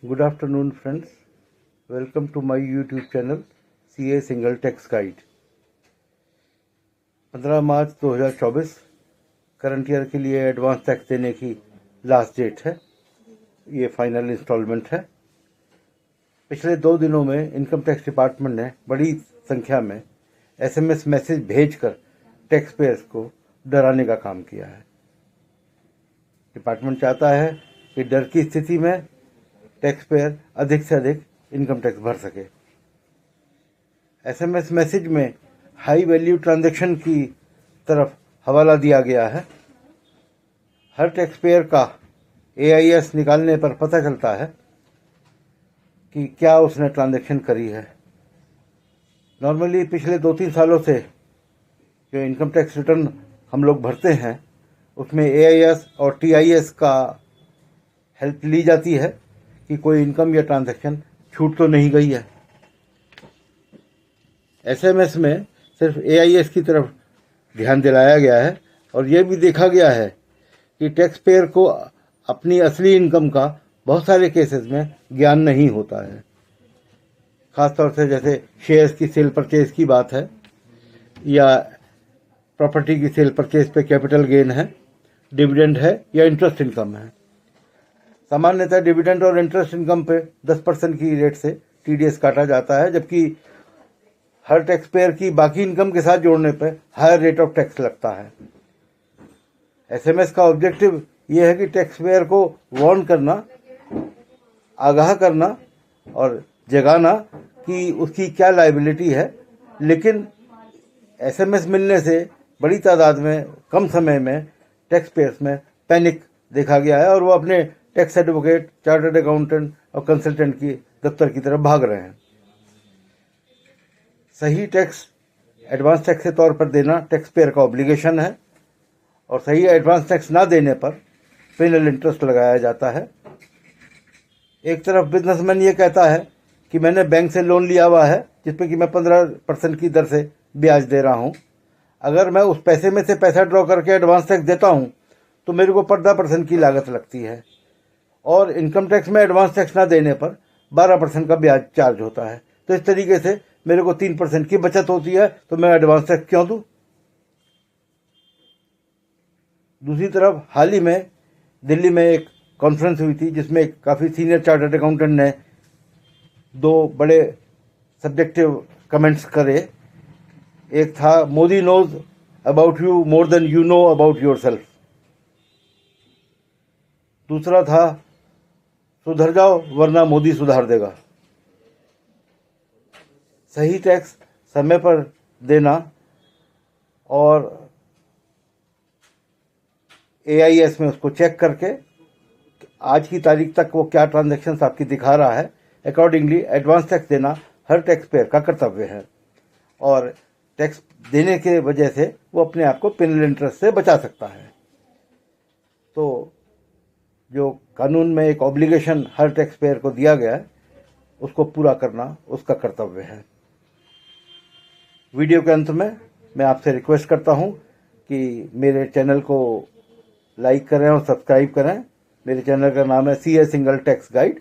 Good afternoon, friends. Welcome to my YouTube channel CA Single Tax Guide. 15 March 2024 current year के लिए advance tax देने की last date है। ये final instalment है। पिछले 2 दिनों में इनकम टैक्स डिपार्टमेंट ने बड़ी संख्या में SMS मैसेज भेजकर टैक्स पेयर्स को डराने का काम किया है। डिपार्टमेंट चाहता है कि डर की स्थिति में टैक्स पेयर अधिक से अधिक इनकम टैक्स भर सके। SMS मैसेज में हाई वैल्यू ट्रांजैक्शन की तरफ हवाला दिया गया है। हर टैक्स पेयर का AIS निकालने पर पता चलता है कि क्या उसने ट्रांजैक्शन करी है। नॉर्मली पिछले 2-3 सालों से जो इनकम टैक्स रिटर्न हम लोग भरते हैं उसमें AIS और TIS का हेल्प ली जाती है कि कोई इनकम या ट्रांजैक्शन छूट तो नहीं गई है। SMS में सिर्फ AIS की तरफ ध्यान दिलाया गया है और यह भी देखा गया है कि टैक्स पेयर को अपनी असली इनकम का बहुत सारे केसेस में ज्ञान नहीं होता है। खासतौर से जैसे शेयर्स की सेल परचेज की बात है या प्रॉपर्टी की सेल परचेज पे कैपिटल गेन है, डिविडेंड है या इंटरेस्ट इनकम है। सामान्यतः डिविडेंड और इंटरेस्ट इनकम पे 10% की रेट से TDS काटा जाता है, जबकि हर टैक्स पेयर की बाकी इनकम के साथ जोड़ने पे हायर रेट ऑफ टैक्स लगता है। SMS का ऑब्जेक्टिव ये है कि टैक्स पेयर को वार्न करना, आगाह करना और जगाना कि उसकी क्या लायबिलिटी है। लेकिन SMS मिलने से बड़ी तादाद में कम समय में टैक्स पेयर्स में पैनिक देखा गया है और वो अपने टैक्स एडवोकेट, चार्टर्ड अकाउंटेंट और कंसल्टेंट की दफ्तर की तरफ भाग रहे हैं। सही टैक्स एडवांस टैक्स के तौर पर देना टैक्स पेयर का ऑब्लिगेशन है और सही एडवांस टैक्स ना देने पर पेनल इंटरेस्ट लगाया जाता है। एक तरफ बिजनेसमैन ये कहता है कि मैंने बैंक से लोन लिया हुआ है जिसपे कि मैं 15% की दर से ब्याज दे रहा हूँ। अगर मैं उस पैसे में से पैसा ड्रॉ करके एडवांस टैक्स देता हूँ तो मेरे को 15% की लागत लगती है और इनकम टैक्स में एडवांस टैक्स ना देने पर 12% का ब्याज चार्ज होता है। तो इस तरीके से मेरे को 3% की बचत होती है, तो मैं एडवांस टैक्स क्यों दूं? दूसरी तरफ हाल ही में दिल्ली में एक कॉन्फ्रेंस हुई थी जिसमें काफ़ी सीनियर चार्टर्ड अकाउंटेंट ने 2 बड़े सब्जेक्टिव कमेंट्स करे। एक था Modi knows about you more than you know about yourself. दूसरा था सुधर जाओ वरना मोदी सुधार देगा। सही टैक्स समय पर देना और AIS में उसको चेक करके आज की तारीख तक वो क्या ट्रांजैक्शंस आपकी दिखा रहा है, अकॉर्डिंगली एडवांस टैक्स देना हर टैक्स पेयर का कर्तव्य है और टैक्स देने के वजह से वो अपने आप को पेनल इंटरेस्ट से बचा सकता है। तो जो कानून में एक ऑब्लिगेशन हर टैक्स पेयर को दिया गया है उसको पूरा करना उसका कर्तव्य है। वीडियो के अंत में मैं आपसे रिक्वेस्ट करता हूं कि मेरे चैनल को लाइक करें और सब्सक्राइब करें। मेरे चैनल का नाम है CA सिंगल टैक्स गाइड।